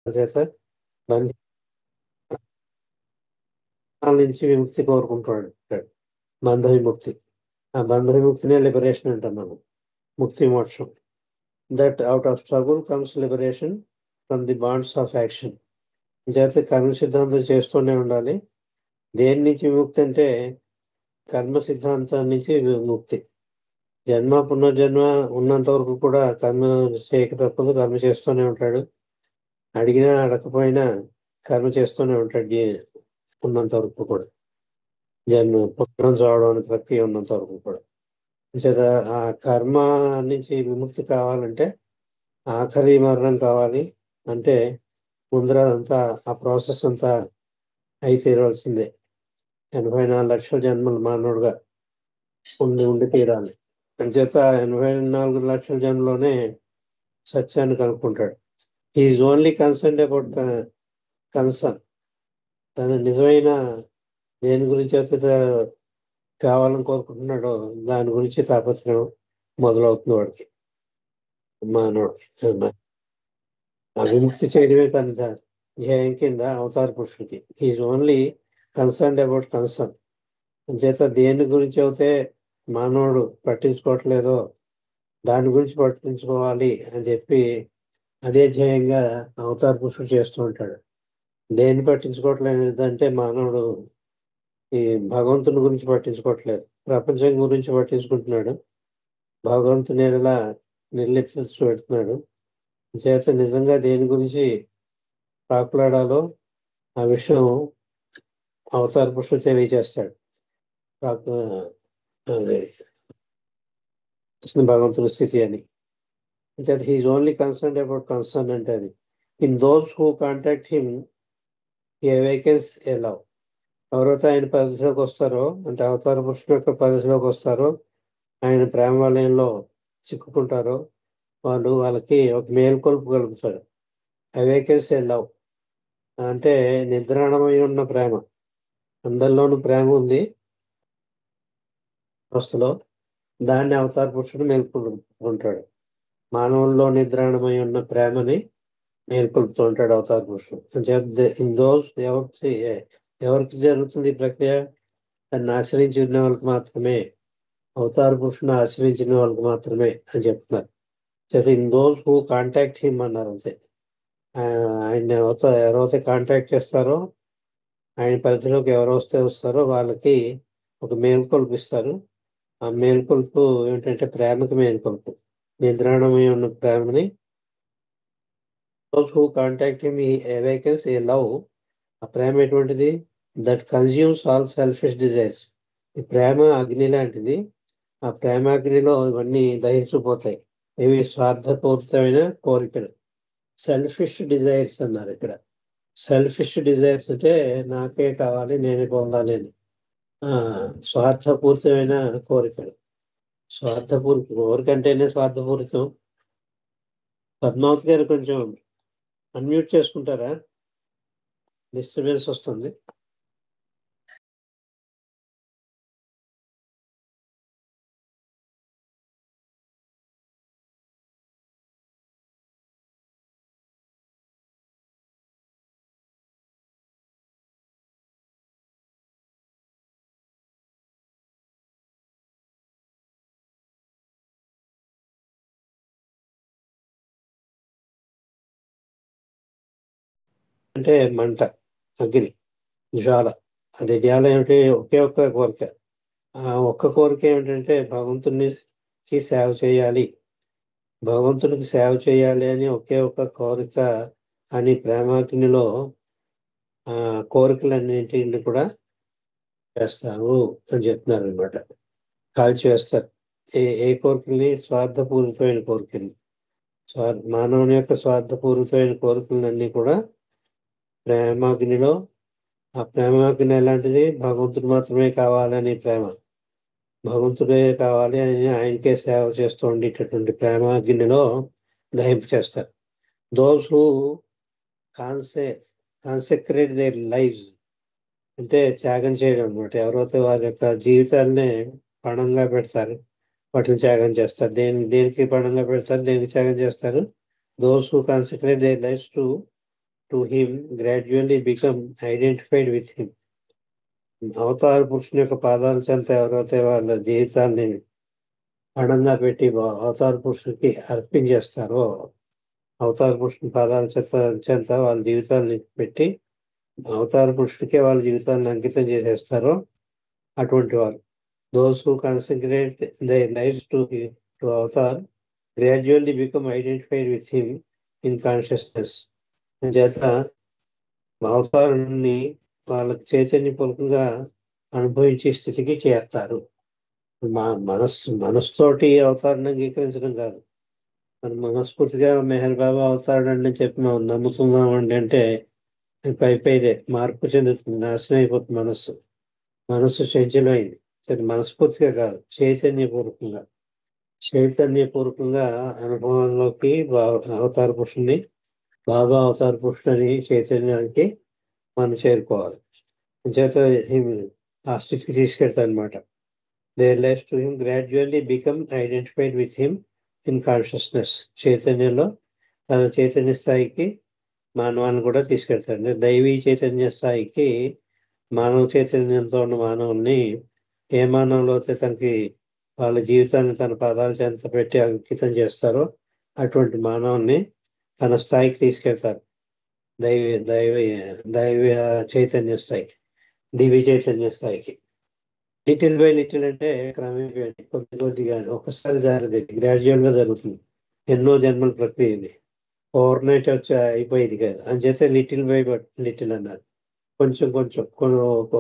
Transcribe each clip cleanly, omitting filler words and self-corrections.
చేత బంధనాల నుంచి విముక్తి కోరుకుంటాడు. బంధ విముక్తి. ఆ బంధ విముక్తినే లిబరేషన్ అంటాం మనం, ముక్తి మోక్షం. That out of struggle comes liberation from the bonds of action. చేత కర్మ సిద్ధాంతం చేస్తూనే ఉండాలి. దేని నుంచి విముక్తి అంటే కర్మ సిద్ధాంతం నుంచి విముక్తి. జన్మ పునర్జన్మ ఉన్నంత వరకు కూడా కర్మ చేయక తప్పదు, కర్మ చేస్తూనే ఉంటాడు. అడిగినా అడగకపోయినా కర్మ చేస్తూనే ఉంటాడు ఉన్నంత వరకు కూడా. జన్మ పుట్టడం చావడం అనే ప్రక్రియ ఉన్నంత వరకు కూడా. చేత ఆ కర్మ నుంచి విముక్తి కావాలంటే ఆఖరి మరణం కావాలి. అంటే ముందర అంతా ఆ ప్రాసెస్ అంతా అయి తీరవలసిందే. 84 లక్షల జన్మలు మానవుడుగా ఉండి తీరాలి. అంచేత 84 లక్షల జన్మలోనే సత్యాన్ని కనుక్కుంటాడు. Is only concern about concern. తన నిజమైన దేని గురించి అయితే కావాలని కోరుకుంటున్నాడో దాని గురించి తాపత్రయం మొదలవుతుంది వాడికి, మానవుడికి. విముక్తి చేయడమే తన ధ్యేయం కింద అవతార పురుషుడికి. Is only concern about concern. అంచేత దేని గురించి అయితే మానవుడు పట్టించుకోవట్లేదో దాని గురించి పట్టించుకోవాలి అని చెప్పి అదే ధ్యేయంగా అవతార పురుషుడు చేస్తూ ఉంటాడు. దేన్ని పట్టించుకోవట్లేదంటే మానవుడు ఈ భగవంతుని గురించి పట్టించుకోవట్లేదు, ప్రపంచం గురించి పట్టించుకుంటున్నాడు. భగవంతుని ఎలా నిర్లిప్త పెడుతున్నాడు. చేత నిజంగా దేని గురించి పాకులాడాలో ఆ విషయం అవతార పురుషుడు తెలియజేస్తాడు. అదే భగవంతుని స్థితి అని. చేత he is only concern about concern అంటే అది. In those who contact him he awakens a love. ఎవరైతే ఆయన పరిధిలోకి వస్తారో, అంటే అవతార పురుషుడు యొక్క పరిధిలోకి వస్తారో, ఆయన ప్రేమ వలయంలో చిక్కుకుంటారో వాళ్ళకి ఒక మేల్కొల్పు కలుగుతాడు. అవేకెన్స్ ఎ లవ్ అంటే నిద్రాణమై ఉన్న ప్రేమ. అందరిలోనూ ప్రేమ ఉంది వస్తులో, దాన్ని అవతార పురుషుడు మేల్కొల్పుకుంటాడు. మానవుల్లో నిద్రాణమై ఉన్న ప్రేమని మేల్కొల్పుతూ ఉంటాడు అవతార పురుషుడు. ఎవరికి జరుగుతుంది ఈ ప్రక్రియ? దాన్ని ఆశ్రయించిన వాళ్ళకి మాత్రమే, అవతార పురుషుని ఆశ్రయించిన వాళ్ళకి మాత్రమే అని చెప్తున్నారు. In those who contact him అన్నారు అంతే. ఆయన ఎవరైతే కాంటాక్ట్ చేస్తారో, ఆయన పరిధిలోకి ఎవరు వస్తారో వాళ్ళకి ఒక మేల్కొల్పు ఇస్తారు. ఆ మేల్కొల్పు ఏంటంటే ప్రేమకి మేల్కొల్పు, నిద్రాణమై ఉన్న ప్రేమని. Those who contact him he అవేకన్స్ A love. ఆ ప్రేమ ఎటువంటిది? That consumes all selfish desires. ఈ ప్రేమ అగ్ని లాంటిది. ఆ ప్రేమాగ్నిలో ఇవన్నీ దహించిపోతాయి. ఇవి స్వార్థపూరితమైన కోరికలు, సెల్ఫిష్ డిజైర్స్ అన్నారు ఇక్కడ. సెల్ఫిష్ డిజైర్స్ అంటే నాకే కావాలి, నేనే పొందాలి అని. స్వార్థపూరితమైన కోరికలు. కోరిక అంటేనే స్వార్థపూరితం. పద్మావతి గారు కొంచెం అన్మ్యూట్ చేసుకుంటారా? డిస్టర్బెన్స్ వస్తుంది. అంటే మంట, అగ్ని, జ్వాల. అది జ్వాల ఏమిటి? ఒకే ఒక్క కోరిక. ఆ ఒక్క కోరిక ఏమిటంటే భగవంతునికి సేవ చేయాలి, భగవంతునికి సేవ చేయాలి అని ఒకే ఒక్క కోరిక అని ప్రేమాగ్నిలో ఆ కోరికలన్నింటిని కూడా చేస్తారు అని చెప్తున్నారు అనమాట. కాల్చి వేస్తారు. ఏ కోరికల్ని? స్వార్థపూరితమైన కోరికల్ని. మానవుని యొక్క స్వార్థపూరితమైన కోరికలన్నీ కూడా ప్రేమాగ్నిలో. ఆ ప్రేమాగ్ని ఎలాంటిది? భగవంతుడు మాత్రమే కావాలని ప్రేమ, భగవంతుడే కావాలి అని ఆయనకే సేవ చేస్తూ ఉండేటటువంటి ప్రేమాగ్నిలో దహింపు చేస్తారు. Those who consecrate their lifes అంటే త్యాగం చేయడం అనమాట. ఎవరైతే వారి యొక్క జీవితాలనే పణంగా పెడతారు, వాటిని త్యాగం చేస్తారు. దేనికి పణంగా పెడతారు, దేనికి త్యాగం చేస్తారు? Those who consecrate their lives to to him gradually become identified with him. అవతార పురుషుని యొక్క పాదాల చెంత ఎవరైతే వాళ్ళ జీవితాన్ని పణంగా పెట్టి అవతార పురుషునికి అర్పించేస్తారో, అవతార పురుషుని పాదాల చెంత వాళ్ళ జీవితాన్ని పెట్టి అవతార పురుషుడికే వాళ్ళ జీవితాన్ని అంకితం చేసేస్తారో అటువంటి వారు. Those who consecrate their lives to Avatar gradually become identified with him in consciousness. చేత అవతారాన్ని వాళ్ళకి చైతన్యపూర్వకంగా అనుభవించే స్థితికి చేస్తారు. మనస్సుతోటి అవతారాన్ని అంగీకరించడం కాదు, మనం మనస్ఫూర్తిగా మెహర్ బాబా అవతారాన్ని చెప్పి మనం నమ్ముతున్నామండి అంటే పైదే మార్పు చెందుతుంది, నాశనం అయిపోతుంది. మనస్సు చంచలమైంది. మనస్ఫూర్తిగా కాదు, చైతన్యపూర్వకంగా అనుభవంలోకి అవతార పురుషుని, బాబా అవతార పురుషుని చైతన్యానికి మనం చేరుకోవాలి. చేత ఆ స్థితికి తీసుకెళ్తాడు అనమాట. Their life to him gradually become identified with him in consciousness. చైతన్యంలో తన చైతన్య స్థాయికి మానవాన్ని కూడా తీసుకెళ్తాడు. దైవీ చైతన్య స్థాయికి మానవ చైతన్యంతో ఉన్న మానవుల్ని ఏ మానవులు అయితే తనకి వాళ్ళ జీవితాన్ని తన పాదాల చెంత పెట్టి అంకితం చేస్తారో అటువంటి మానవుల్ని తన స్థాయికి తీసుకెళ్తారు. దైవ చైతన్య స్థాయికి, దివ్య చైతన్య స్థాయికి. లిటిల్ బై లిటిల్ అంటే క్రమేపీ, కొద్దిగా ఒక్కసారి జరగదు, గ్రాడ్యువల్ గా జరుగుతుంది. ఎన్నో జన్మల ప్రక్రియ ఇది, ఓవర్ నైట్ వచ్చి అయిపోయేది కాదు. అంచేత లిటిల్ బై లిటిల్ అన్నారు. కొంచెం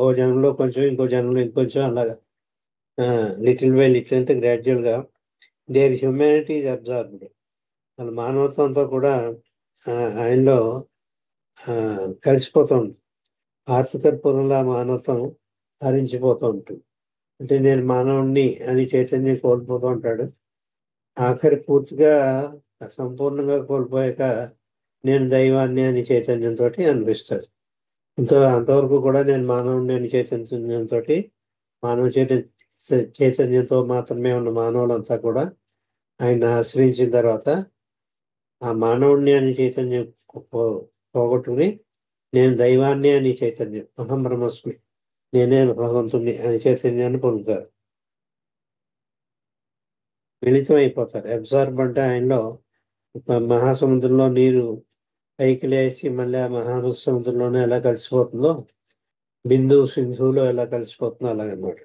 ఓ జనంలో కొంచెం, ఇంకో జనంలో ఇంకొంచెం, అలాగా లిటిల్ బై లిటిల్ అంటే గ్రాడ్యువల్ గా దేర్ హ్యూమానిటీ ఈజ్ అబ్జార్బ్డ్. వాళ్ళ మానవత్వంతో కూడా ఆయనలో కలిసిపోతూ ఉంటుంది. ఆర్థికర్పూరంలో మానవత్వం హరించిపోతూ ఉంటుంది. అంటే నేను మానవుణ్ణి అని చైతన్యం కోల్పోతూ ఉంటాడు. ఆఖరి పూర్తిగా సంపూర్ణంగా కోల్పోయాక నేను దైవాన్ని అని చైతన్యంతో అనిపిస్తాడు. అంతవరకు కూడా నేను మానవుణ్ణి అని చైతన్యంతో, మానవ చైతన్యంతో మాత్రమే ఉన్న మానవులంతా కూడా ఆయన ఆశ్రయించిన తర్వాత ఆ మానవుణ్ణి అని చైతన్యం పోగొట్టుకుని నేను దైవాన్ని అని చైతన్యం, అహం బ్రహ్మస్మి, నేనే భగవంతుణ్ణి అని చైతన్యాన్ని పొందుతారు, మిళితం అయిపోతారు. అబ్జార్బ్ అంటే ఆయనలో మహాసముద్రంలో నీరు పైకి లేచి మళ్ళీ ఆ మహాసముద్రంలోనే ఎలా కలిసిపోతుందో, బిందువు సింధువులో ఎలా కలిసిపోతుందో అలాగనమాట.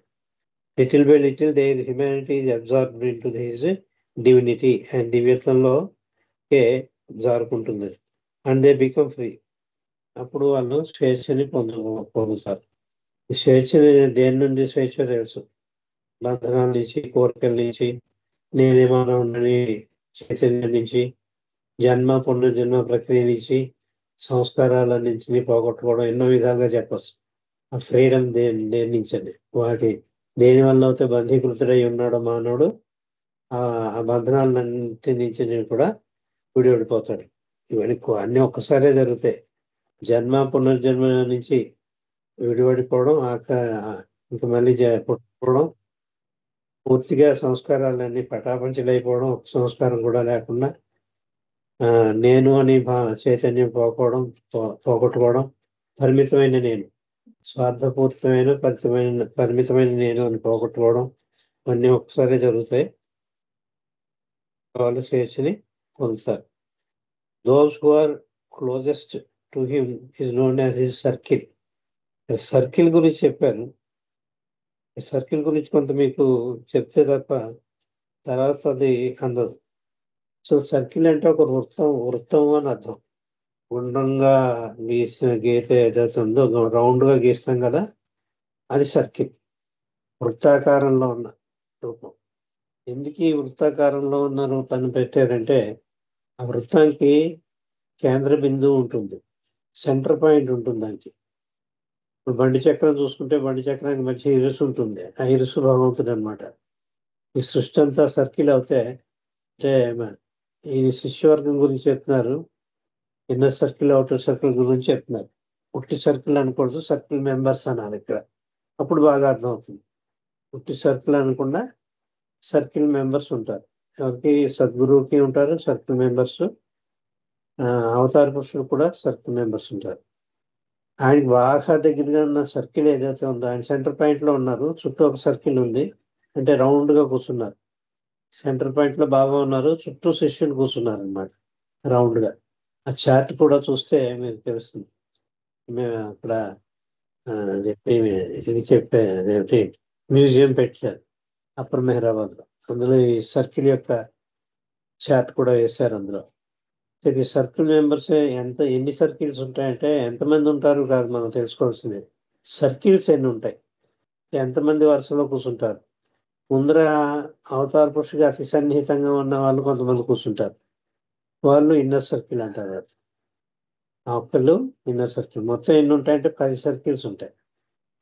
Little by little their humanity is absorbed into his divinity. And దివ్యత్వంలోకే జారుకుంటుంది. And they become free. అప్పుడు వాళ్ళు స్వేచ్ఛని పొందుతారు. స్వేచ్ఛని దేని నుండి స్వేచ్ఛ తెలుసు? బంధనాల నుంచి, కోరికల నుంచి, నేనేమన్నా ఉండని చైతన్యం నుంచి, జన్మ పునర్జన్మ ప్రక్రియ నుంచి, సంస్కారాల నుంచి పోగొట్టుకోవడం, ఎన్నో విధాలుగా చెప్పచ్చు. ఆ ఫ్రీడమ్ దేని నుంచండి? దేని వల్ల అయితే బంధీకృతుడై ఉన్నాడో మానవుడు, ఆ బంధనాలన్నింటి నుంచి నేను కూడా విడిపడిపోతాడు. ఇవన్నీ అన్ని ఒక్కసారే జరుగుతాయి. జన్మ పునర్జన్మ నుంచి విడిపడిపోవడం, ఇంకా మళ్ళీ పుట్టుకోవడం, పూర్తిగా సంస్కారాలన్నీ పటాపంచలైపోవడం, ఒక సంస్కారం కూడా లేకుండా నేను అని చైతన్యం పోగొట్టుకోవడం, పరిమితమైన నేను, స్వార్థపూరితమైన పరిమితమైన నేను అని పోగొట్టుకోవడం, అన్నీ ఒకసారి జరుగుతాయి. వాళ్ళు స్వేచ్ఛని పొందుతారు. Those who are closest to him is known as his circle. Circle గురించి చెప్పాను. సర్కిల్ గురించి కొంత మీకు చెప్తే తప్ప తర్వాత అది అందదు. సో సర్కిల్ అంటే ఒక వృత్తం అని అర్థం. గుండ్రంగా గీసిన గీత ఏదైతే ఉందో, రౌండ్ గా గీస్తాం కదా, అది సర్కిల్. వృత్తాకారంలో ఉన్న రూపం. ఎందుకు ఈ వృత్తాకారంలో ఉన్న రూపాన్ని పెట్టారంటే, ఆ వృత్తానికి కేంద్ర బిందువు ఉంటుంది, సెంటర్ పాయింట్ ఉంటుంది దానికి. ఇప్పుడు బండి చక్రం చూసుకుంటే బండి చక్రానికి మంచి ఇరుసు ఉంటుంది, ఆ ఇరుసు భగవంతుడు అనమాట. ఈ సృష్టి అంతా సర్కిల్ అవుతే, అంటే ఈ శిష్యవర్గం గురించి చెప్తున్నారు, ఇన్నర్ సర్కిల్ అవుటర్ సర్కిల్ గురించి చెప్తున్నారు. పుట్టి సర్కిల్ అనకూడదు, సర్కిల్ మెంబర్స్ అనాలి ఇక్కడ, అప్పుడు బాగా అర్థం అవుతుంది. పుట్టి సర్కిల్ అనకుండా సర్కిల్ మెంబర్స్ ఉంటారు. ఎవరికి? సద్గురువుకి ఉంటారు సర్కిల్ మెంబర్స్, అవతార పురుషుడు కూడా సర్కిల్ మెంబర్స్ ఉంటారు. ఆయనకి బాగా దగ్గరగా ఉన్న సర్కిల్ ఏదైతే ఉందో ఆయన సెంటర్ పాయింట్ లో ఉన్నారు. చుట్టూ ఒక సర్కిల్ ఉంది, అంటే రౌండ్ గా కూర్చున్నారు. సెంటర్ పాయింట్ లో బాబా ఉన్నారు, చుట్టూ శిష్యులు కూర్చున్నారు అనమాట రౌండ్ గా. ఆ చార్ట్ కూడా చూస్తే మీకు తెలుస్తుంది. మేము అక్కడ ఇది చెప్పే అదేంటి మ్యూజియం పెట్టారు అప్పర్ మెహరాబాద్ లో. అందులో ఈ సర్కిల్ యొక్క చార్ట్ కూడా వేశారు అందులో. ఈ సర్కిల్ మెంబర్స్ ఎన్ని సర్కిల్స్ ఉంటాయంటే ఎంతమంది ఉంటారు కాదు మనం తెలుసుకోవాల్సింది, సర్కిల్స్ ఎన్ని ఉంటాయి, ఎంతమంది వరుసలో కూర్చుంటారు. ముందర అవతార పురుషుడికి అతి సన్నిహితంగా ఉన్న వాళ్ళు కొంతమంది కూర్చుంటారు, వాళ్ళు ఇన్నర్ సర్కిల్ అంటారు. ఒక్కళ్ళు ఇన్నర్ సర్కిల్. మొత్తం ఎన్ని ఉంటాయంటే 10 సర్కిల్స్ ఉంటాయి,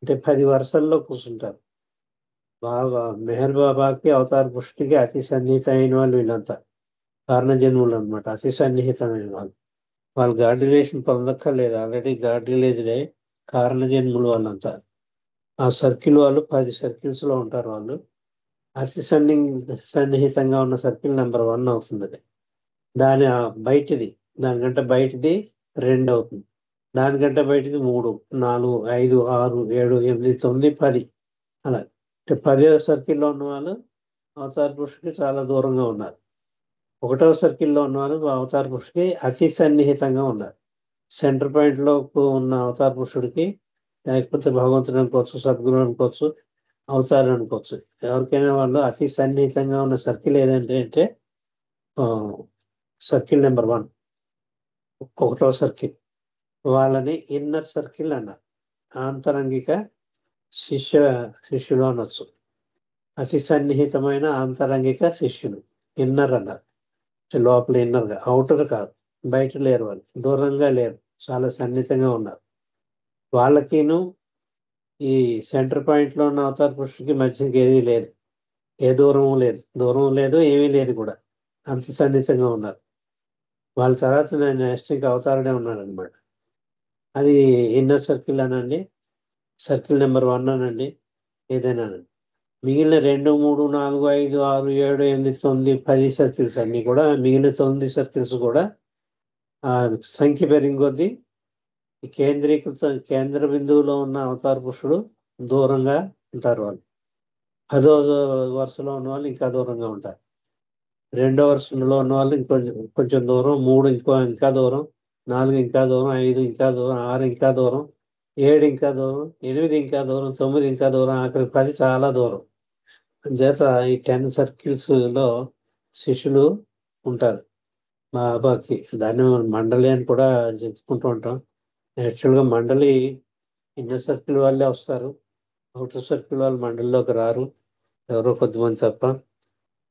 అంటే 10 వరుసల్లో కూర్చుంటారు. బాబా మెహర్ బాబాకి అవతార పురుషుడికి అతి సన్నిహితమైన వాళ్ళు వీళ్ళంతా కారణ జన్ములు అనమాట, అతి సన్నిహితమైన వాళ్ళు. వాళ్ళు గాడ్ రిలేషన్ పొందక్కర్లేదు, ఆల్రెడీ గాడ్ రిలేజ్డే కారణ జన్ములు వాళ్ళంతా. ఆ సర్కిల్ వాళ్ళు 10 సర్కిల్స్ లో ఉంటారు. వాళ్ళు అతి సన్నిహితంగా ఉన్న సర్కిల్ నెంబర్ 1 అవుతుంది అది. దాని బయటిది, దానికంటే బయటిది 2 అవుతుంది, దానికంటే బయటిది 3, 4, 5, 6, 7, 8, 9, 10 అలా. అంటే 10వ సర్కిల్లో ఉన్న వాళ్ళు అవతార పురుషుడికి చాలా దూరంగా ఉన్నారు. 1వ సర్కిల్లో ఉన్న వాళ్ళు అవతార పురుషుడికి అతి సన్నిహితంగా ఉన్నారు. సెంటర్ పాయింట్ లో ఉన్న అవతార పురుషుడికి, లేకపోతే భగవంతుడు అనుకోవచ్చు, సద్గురు అనుకోవచ్చు, అవతారం అనుకోవచ్చు, ఎవరికైనా వాళ్ళు అతి సన్నిహితంగా ఉన్న సర్కిల్ ఏదంటే అంటే సర్కిల్ నెంబర్ 1, 1వ సర్కిల్. వాళ్ళని ఇన్నర్ సర్కిల్ అన్నారు. ఆంతరంగిక శిష్యులు అనొచ్చు. అతి సన్నిహితమైన ఆంతరంగిక శిష్యులు ఇన్నర్ అన్నారు. లోపల ఇన్నర్గా, అవుటర్ కాదు, బయట లేరు, వాళ్ళు దూరంగా లేరు, చాలా సన్నిహితంగా ఉన్నారు. వాళ్ళకిను ఈ సెంటర్ పాయింట్ లో ఉన్న అవతార పురుషుడికి మధ్యకి ఏది లేదు, ఏ దూరం లేదు, ఏమీ లేదు కూడా, అంత సన్నిహితంగా ఉన్నారు. వాళ్ళ తర్వాత నేను నెక్స్ట్ ఇంకా అవతారనే ఉన్నాడు అనమాట. అది ఇన్నర్ సర్కిల్ అనండి, సర్కిల్ నెంబర్ 1 అనండి, ఏదైనానండి. మిగిలిన 2, 3, 4, 5, 6, 7, 8, 9, 10 సర్కిల్స్ అన్ని కూడా, మిగిలిన 9 సర్కిల్స్ కూడా సంఖ్య పెరిగి కొద్దీ కేంద్ర బిందువులో ఉన్న అవతార పురుషుడు దూరంగా ఉంటారు. వాళ్ళు 10వ వరుసలో ఉన్న వాళ్ళు ఇంకా దూరంగా ఉంటారు, 2వ వరుసలో ఉన్న వాళ్ళు కొంచెం దూరం, 3 ఇంకా దూరం, 4 ఇంకా దూరం, 5 ఇంకా దూరం, 6 ఇంకా దూరం, 7 ఇంకా దూరం, 8 ఇంకా దూరం, 9 ఇంకా దూరం, ఆఖరికి 10 చాలా దూరం. చేత ఈ 10 సర్కిల్స్ లో శిష్యులు ఉంటారు బాబాకి. దాన్ని మనం మండలి అని కూడా చెప్పుకుంటూ ఉంటాం. యాక్చువల్గా మండలి ఇన్నర్ సర్కిల్ వాళ్ళే వస్తారు, అవుటర్ సర్కిల్ వాళ్ళు మండలిలోకి రారు, ఎవరో కొద్దిమంది తప్ప.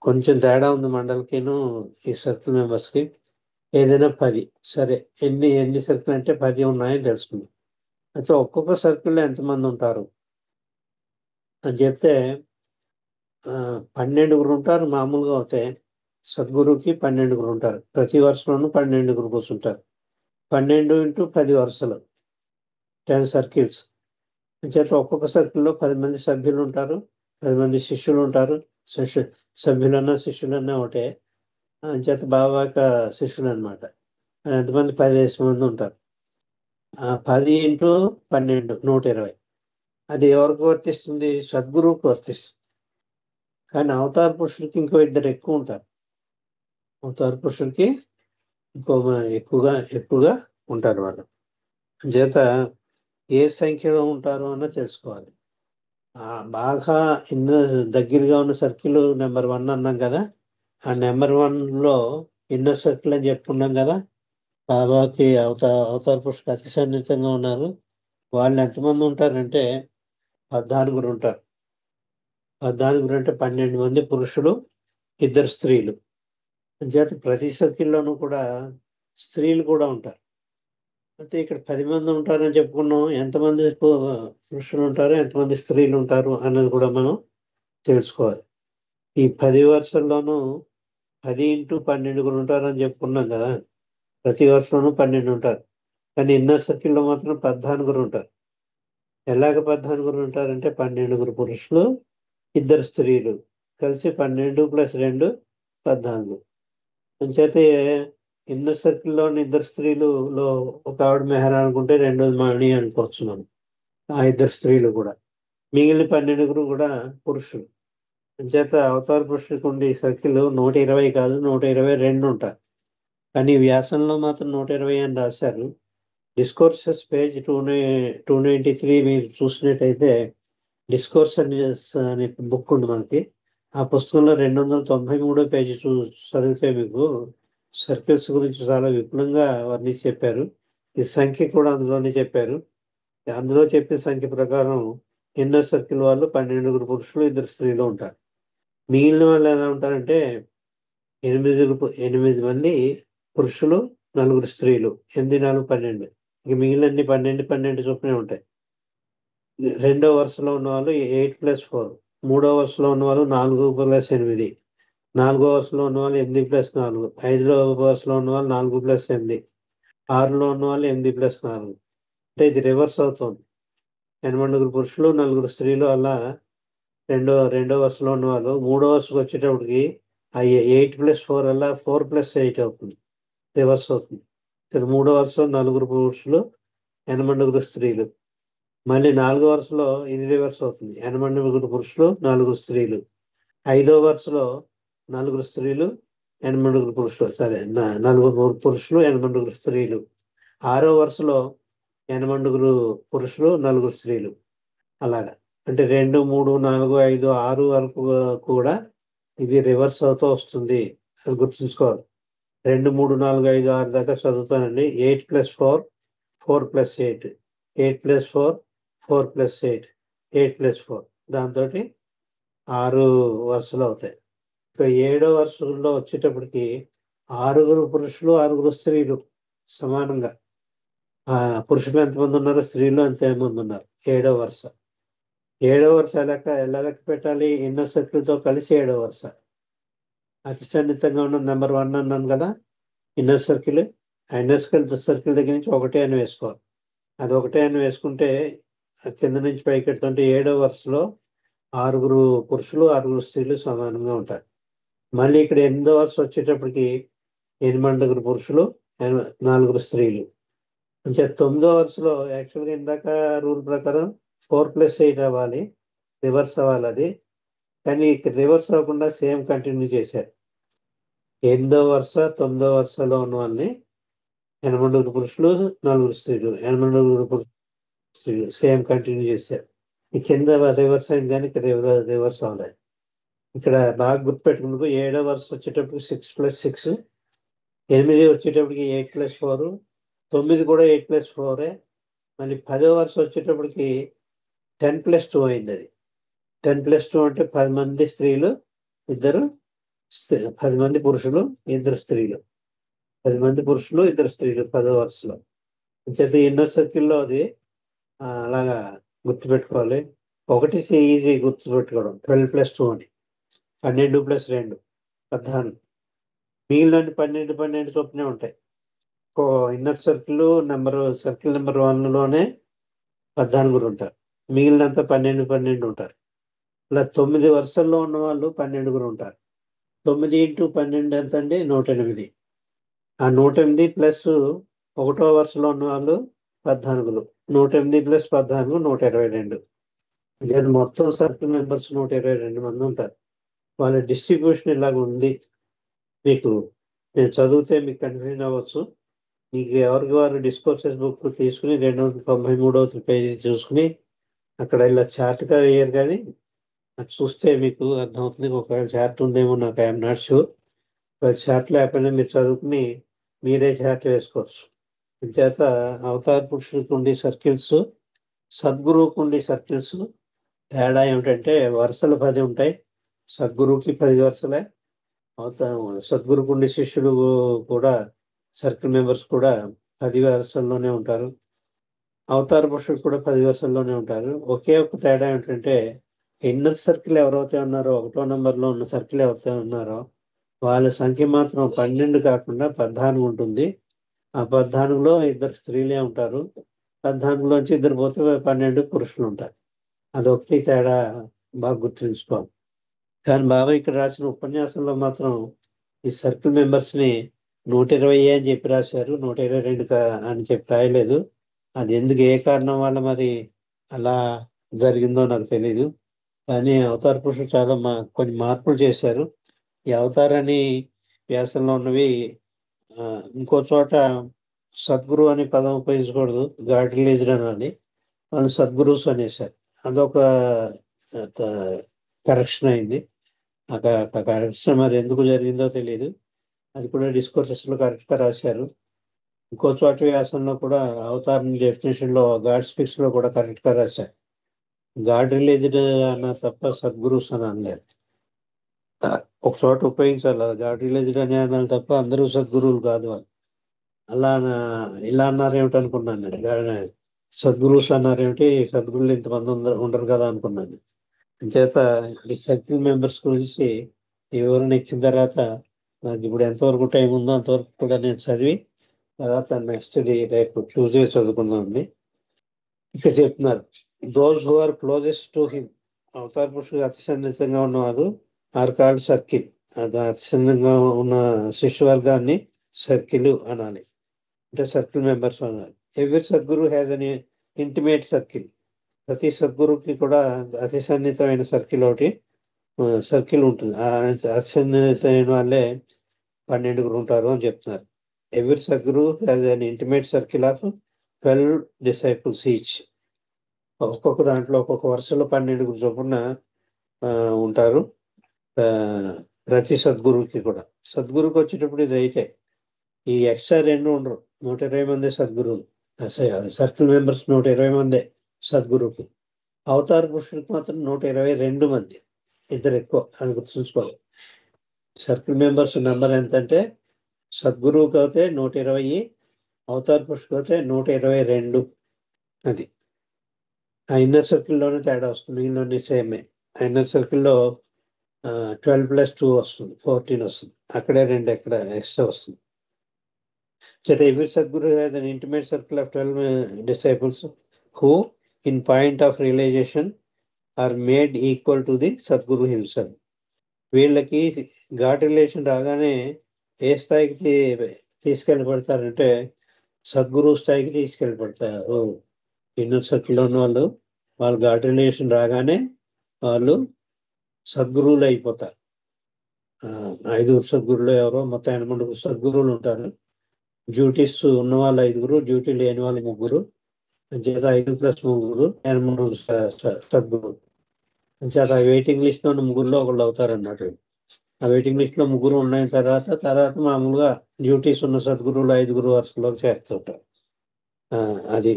కొంచెం తేడా ఉంది మండలికిను ఈ సర్కిల్ మెంబర్స్కి. ఏదైనా 10, సరే ఎన్ని సర్కిల్ అంటే 10 ఉన్నాయని తెలుసుకుందాం. అయితే ఒక్కొక్క సర్కిల్లో ఎంతమంది ఉంటారు అని చెప్తే 12 ఉంటారు మామూలుగా. అయితే సద్గురుకి 12 ఉంటారు, ప్రతి వరుసలోనూ 12 కూర్చుంటారు. 12 × 10 వరుసలు, 10 సర్కిల్స్. చేత ఒక్కొక్క సర్కిల్లో 10 మంది సభ్యులు ఉంటారు, 10 మంది శిష్యులు ఉంటారు. సభ్యులన్నా శిష్యులన్నా ఒకటే. చేత బాబా శిష్యులు అనమాట. ఎంతమంది 15 మంది ఉంటారు. 10 × 12 120. అది ఎవరికి వర్తిస్తుంది? సద్గురువుకి వర్తిస్తుంది. కానీ అవతార పురుషుడికి ఇంకో 2 ఎక్కువ ఉంటారు. అవతార పురుషుడికి ఎక్కువగా ఉంటారు వాళ్ళు. చేత ఏ సంఖ్యలో ఉంటారు అన్న తెలుసుకోవాలి. బాగా దగ్గరగా ఉన్న సర్కిల్ నెంబర్ 1 అన్నాం కదా, ఆ నెంబర్ 1లో ఇన్నర్ సర్కిల్ అని చెప్పుకున్నాం కదా. బాబాకి అవతార పురుషుడు అతి సన్నిహితంగా ఉన్నారు. వాళ్ళు ఎంతమంది ఉంటారంటే 14 ఉంటారు. 14 అంటే 12 మంది పురుషులు, 2 స్త్రీలు. చేత ప్రతి సర్కిల్లోనూ కూడా స్త్రీలు కూడా ఉంటారు. అయితే ఇక్కడ 10 మంది ఉంటారని చెప్పుకున్నాం, ఎంతమంది పురుషులు ఉంటారు, ఎంతమంది స్త్రీలు ఉంటారు అన్నది కూడా మనం తెలుసుకోవాలి. ఈ 10 వరుసల్లోనూ 10 × 12 ఉంటారని చెప్పుకున్నాం కదా. ప్రతి వరుసలోనూ 12 ఉంటారు, కానీ ఇన్నర్ సర్కిల్లో మాత్రం 14 ఉంటారు. ఎలాగ 14 ఉంటారంటే 12 పురుషులు, 2 స్త్రీలు కలిసి 12 + 2 14. అంచేతే ఇన్నర్ సర్కిల్లోని ఇద్దరు స్త్రీలులో ఒక ఆవిడ మెహరా అనుకుంటే రెండోది మణి అనుకోవచ్చు మనం. ఆ ఇద్దరు స్త్రీలు కూడా, మిగిలిన 12 కూడా పురుషులు. అంచేత అవతార పురుషుడికి ఉండే సర్కిల్ 120 కాదు, 122 ఉంటారు. కానీ వ్యాసంలో మాత్రం 120 అని రాశారు. డిస్కోర్సెస్ పేజ్ 293 మీరు చూసినట్టయితే డిస్కోర్స్ అనే బుక్ ఉంది మనకి. ఆ పుస్తకంలో 293 పేజీ చదివితే మీకు సర్కిల్స్ గురించి చాలా విపులంగా వర్ణించి చెప్పారు. ఈ సంఖ్య కూడా అందులోనే చెప్పారు. అందులో చెప్పిన సంఖ్య ప్రకారం ఇన్నర్ సర్కిల్ వాళ్ళు 12 పురుషులు 2 స్త్రీలు ఉంటారు. మిగిలిన వాళ్ళు ఎలా ఉంటారంటే 8 మంది పురుషులు 4 స్త్రీలు, 8, 4, 12. ఇక మిగిలిన 12 చొప్పునే ఉంటాయి. రెండో వరుసలో ఉన్న వాళ్ళు 8+4, మూడో వరుసలో ఉన్న వాళ్ళు 4+8, నాలుగో వరుసలో ఉన్న వాళ్ళు 8+4, 5వ వరుసలో ఉన్న వాళ్ళు 4+8, 6లో ఉన్న వాళ్ళు 8+4. అంటే ఇది రివర్స్ అవుతుంది. 8 పురుషులు 4 స్త్రీలు అలా రెండో వరుసలో ఉన్న వాళ్ళు మూడో వరుసకు వచ్చేటప్పటికి 8+4 అలా 4+8 అవుతుంది, రివర్స్ అవుతుంది. మూడో వరుసలో 4 పురుషులు 8 స్త్రీలు. మళ్ళీ 4వ వరుసలో ఇది రివర్స్ అవుతుంది, 8 పురుషులు 4 స్త్రీలు. 5వ వరుసలో 4 స్త్రీలు 8 పురుషులు, సరే 4 పురుషులు 8 స్త్రీలు. 6వ వరుసలో 8 పురుషులు 4 స్త్రీలు. అలాగా అంటే 2, 3, 4, 5, 6 వరకు కూడా ఇది రివర్స్ అవుతూ వస్తుంది. అది గుర్తుంచుకోవాలి. 2, 3, 4, 5, 6 దాకా చదువుతానండి. 8+4 4+8, 8+4 4+8, 8+4, దాంతో 6 వరుసలు అవుతాయి. ఇక 7వ వరుసలో వచ్చేటప్పటికి 6 పురుషులు 6 స్త్రీలు సమానంగా. పురుషులు ఎంతమంది ఉన్నారు, స్త్రీలు ఎంతమంది ఉన్నారు. 7వ వరుస ఎలా లెక్క పెట్టాలి? ఇన్నర్ సర్కిల్తో కలిసి 7వ వరుస. అతి సన్నిహితంగా ఉన్న నెంబర్ 1 అన్నాను కదా ఇన్నర్ సర్కిల్. ఆ ఇన్నర్ సర్కిల్ దగ్గర నుంచి 1 అని వేసుకోవాలి. అది 1 అని వేసుకుంటే కింద నుంచి పైకి ఎడుతుంటే 7వ వరుసలో 6 పురుషులు 6 స్త్రీలు సమానంగా ఉంటారు. మళ్ళీ ఇక్కడ 8వ వరుస వచ్చేటప్పటికి 8 పురుషులు 4 స్త్రీలు. అంటే 9వ వరుసలో యాక్చువల్గా ఇందాక రూల్ ప్రకారం 4+8 అవ్వాలి, రివర్స్ అవ్వాలి అది. కానీ రివర్స్ అవ్వకుండా సేమ్ కంటిన్యూ చేశారు. 8వ వరుస 9వ వరుసలో ఉన్న వాళ్ళని 8 పురుషులు 4 స్త్రీలు, 8 స్త్రీలు సేమ్ కంటిన్యూ చేశారు. ఈ కింద రివర్స్ అయింది కానీ రివర్స్ అవ్వలేదు. ఇక్కడ బాగా గుర్తుపెట్టుకుందుకు 7వ వరుస వచ్చేటప్పటికి 6+6, 8 వచ్చేటప్పటికి 8+4, 9 కూడా 8+4. మళ్ళీ 10వ వరుస వచ్చేటప్పటికి 10+2 అయింది. అది 10+2 అంటే 10 మంది స్త్రీలు 2, 10 మంది పురుషులు 2 స్త్రీలు, 10 మంది పురుషులు 2 స్త్రీలు 10వ వరుసలో. అంచేత ఇన్నర్ సర్కిల్లో అది అలాగా గుర్తుపెట్టుకోవాలి. ఒకటి ఈజీ గుర్తుపెట్టుకోవడం, 12+2 అని. 12+2 14. మిగిలిన 12 చొప్పునే ఉంటాయి. ఇన్నర్ సర్కిల్ సర్కిల్ నెంబర్ 1లోనే 14 ఉంటారు, మిగిలినంతా 12 ఉంటారు. ఇలా 9 వరుసల్లో ఉన్న వాళ్ళు 12 ఉంటారు. 9 × 12 ఎంత అండి? 108. ఆ 108 ప్లస్ 1వ వరుసలో ఉన్న వాళ్ళు 14. 108 + 14 122. లేదు, మొత్తం సర్కిల్ మెంబర్స్ 122 మంది ఉంటారు. వాళ్ళ డిస్ట్రిబ్యూషన్ ఇలాగ ఉంది. మీకు నేను చదివితే మీకు కన్ఫ్యూజన్ అవ్వచ్చు. మీకు ఎవరికి వారు డిస్కోర్సెస్ బుక్ తీసుకుని 293వ పేజీ చూసుకుని అక్కడ ఇలా చార్ట్గా వేయరు, కానీ అది చూస్తే మీకు అర్థమవుతుంది. ఒకవేళ చార్ట్ ఉందేమో నాకు ఐఎమ్ నాట్ షూర్. చార్ట్ లేకపోయినా మీరు చదువుకుని మీరే చార్ట్ వేసుకోవచ్చు. చేత అవతార పురుషులకు ఉండే సర్కిల్స్, సద్గురువుకు ఉండే సర్కిల్స్ తేడా ఏమిటంటే వరుసలు 10 ఉంటాయి. సద్గురువుకి 10 వరుసలే. సద్గురుకు ఉండే శిష్యులు కూడా సర్కిల్ మెంబర్స్ కూడా 10 వరుసల్లోనే ఉంటారు. అవతార పురుషుడు కూడా 10 వరుసల్లోనే ఉంటారు. ఒకే ఒక తేడా ఏమిటంటే ఇన్నర్ సర్కిల్ ఎవరైతే ఉన్నారో, 1వ నెంబర్లో ఉన్న సర్కిల్ ఎవరైతే ఉన్నారో వాళ్ళ సంఖ్య మాత్రం 12 కాకుండా 14 ఉంటుంది. ఆ 14లో 2 స్త్రీలే ఉంటారు. 14లోంచి 2 పోతే 12 పురుషులు ఉంటారు. అదొకటి తేడా బాగా గుర్తుంచుకోవాలి. కానీ బాబా ఇక్కడ రాసిన ఉపన్యాసంలో మాత్రం ఈ సర్కిల్ మెంబర్స్ని 120 అని చెప్పి రాశారు, 122 అని చెప్పి రాయలేదు. అది ఎందుకు, ఏ కారణం వల్ల మరి అలా జరిగిందో నాకు తెలీదు. కానీ అవతార పురుషులు చాలా కొన్ని మార్పులు చేశారు. ఈ అవతారాన్ని వ్యాసంలో ఉన్నవి ఇంకో చోట సద్గురు అనే పదం ఉపయోగించకూడదు, గాడ్ రిలీజ్డ్ అనాలి. వాళ్ళు సద్గురుస్ అనేసారు. అదొక కరెక్షన్ అయింది. ఆ కరెక్షన్ మరి ఎందుకు జరిగిందో తెలియదు. అది కూడా డిస్కోర్సెస్ లో కరెక్ట్ గా రాశారు. ఇంకో చోట వ్యాసంలో కూడా అవతారం డెఫినేషన్ లో గాడ్ స్పీక్స్ లో కూడా కరెక్ట్ గా రాశారు. గాడ్ రిలీజ్డ్ అన్న తప్ప సద్గురుస్ అని అనలేదు. ఒక చోట ఉపయోగించాలి, గాడ్ రిలీజ్డ్ అని అనాలి తప్ప అందరూ సద్గురువులు కాదు వాళ్ళు. అలా ఇలా అన్నారేమిటి అనుకున్నాను నేను. సద్గురుస్ అన్నారేమిటి, సద్గురువులు ఇంతమంది ఉండరు కదా అనుకున్నాను. అంచేత ఈ సర్కిల్ మెంబర్స్ గురించి ఈ వివరణ ఇచ్చిన తర్వాత నాకు ఇప్పుడు ఎంతవరకు టైం ఉందో అంతవరకు కూడా నేను చదివి తర్వాత నెక్స్ట్ది రేపు ట్యూస్డే చదువుకుందామండి. ఇక్కడ చెప్తున్నారు, those who are closest to him, అవతార పురుషుడు అతి సన్నిహితంగా ఉన్నవారు ఆర్ కాల్డ్ సర్కిల్. అది అతి సన్నిహితంగా ఉన్న శిష్యవర్గాన్ని సర్కిల్ అనాలి, అంటే సర్కిల్ మెంబర్స్ అనాలి. Every Sadguru has an intimate circle. ప్రతి సద్గురుకి కూడా అతి సన్నిహితమైన సర్కిల్ ఉంటుంది. అతి సన్నిహితమైన వాళ్ళే 12 ఉంటారు అని చెప్తున్నారు. Every Sadguru has an intimate circle of 12 disciples each. ఒక్కొక్క దాంట్లో ఒక్కొక్క వరుసలో 12 చొప్పున ఉంటారు ప్రతి సద్గురువుకి కూడా. సద్గురువుకి వచ్చేటప్పుడు ఇది అయితే ఈ ఎక్స్ట్రా 2 ఉండరు. 120 మంది సద్గురువులు, సర్కిల్ మెంబర్స్ 120 మందే సద్గురువుకి. అవతార పురుషులకు మాత్రం 122 మంది, ఇద్దరు ఎక్కువ. అది గుర్తుంచుకోవాలి. సర్కిల్ మెంబర్స్ నెంబర్ ఎంతంటే సద్గురువుకి అయితే 120, అవతార పురుషుకి అయితే 122. అది ఆ ఇన్నర్ సర్కిల్లోనే తేడా వస్తుంది, మిగిలిన సేమే. ఆ ఇన్నర్ సర్కిల్లో 12 + 2 వస్తుంది, 14 వస్తుంది. అక్కడే 2 ఎక్కడ ఎక్స్ట్రా వస్తుంది. So every Sadguru has an intimate circle of 12 disciples who, in point of realization, are made equal to the Sadguru himself. వీళ్ళకి గాడ్ రిలేషన్ రాగానే ఏ స్థాయికి తీసుకెళ్ళబడతారంటే సద్గురు స్థాయికి తీసుకెళ్ళబడతారు. ఇన్నర్ సర్కిల్లో ఉన్న వాళ్ళు గాడ్ రిలేషన్ రాగానే వాళ్ళు సద్గురువులు అయిపోతారు. 5 సద్గురులు ఎవరో, మొత్తం 8 సద్గురువులు ఉంటారు. డ్యూటీస్ ఉన్న వాళ్ళు 5, డ్యూటీ లేని వాళ్ళు 3. అంచేత 5 + 3 8 సద్గురు. అంచేత వెయిటింగ్ లిస్ట్ లో 3లో ఒకళ్ళు అవుతారు అన్నట్టు. ఆ వెయిటింగ్ లిస్ట్ లో 3 ఉన్న తర్వాత మామూలుగా డ్యూటీస్ ఉన్న సద్గురువులు 5 వరుసలోకి చేస్తుంటారు. అది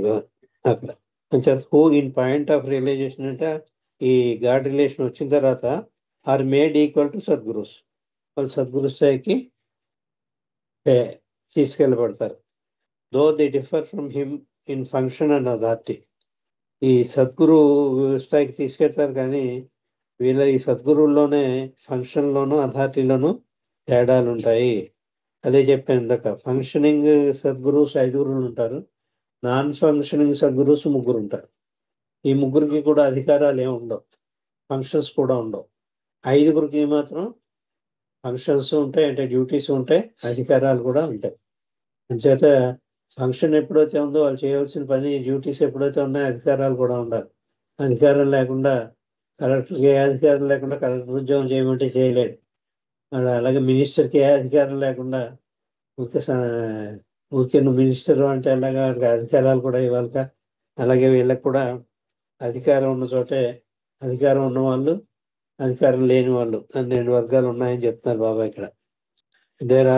అక్కడ. అంచేత who in point of realisation అంటే ఈ గాడ్ రిలేషన్ వచ్చిన తర్వాత are made equal to Sadgurus. వాళ్ళు సద్గురు స్థాయికి తీసుకెళ్ళబడతారు. Though they differ from him in function and authority. ఈ సద్గురు స్థాయికి తీసుకెళ్తారు, కానీ వీళ్ళ ఈ సద్గురువుల్లోనే ఫంక్షన్లోను అథారిటీలోను తేడాలు ఉంటాయి. అదే చెప్పాను ఇందాక. ఫంక్షనింగ్ సద్గురుస్ 5 ఉంటారు, నాన్ ఫంక్షనింగ్ సద్గురుస్ 3 ఉంటారు. ఈ 3కి కూడా అధికారాలు ఏమి ఉండవు, ఫంక్షన్స్ కూడా ఉండవు. 5 మాత్రం ఫంక్షన్స్ ఉంటాయి, అంటే డ్యూటీస్ ఉంటాయి, అధికారాలు కూడా ఉంటాయి. అంచేత ఫంక్షన్ ఎప్పుడైతే ఉందో వాళ్ళు చేయవలసిన పని, డ్యూటీస్ ఎప్పుడైతే ఉన్నాయో అధికారాలు కూడా ఉండాలి. అధికారం లేకుండా కలెక్టర్కి ఏ అధికారం లేకుండా కలెక్టర్ ఉద్యోగం చేయమంటే చేయలేడు. అలాగే మినిస్టర్కి ఏ అధికారం లేకుండా ఊరికే నువ్వు మినిస్టర్ అంటే అలాగా అధికారాలు కూడా ఇవ్వాలి. అలాగే వీళ్ళకి కూడా అధికారం ఉన్న చోటే అధికారం ఉన్న వాళ్ళు, అధికారం లేని వాళ్ళు అని 2 వర్గాలు ఉన్నాయని చెప్తున్నారు బాబా ఇక్కడ. There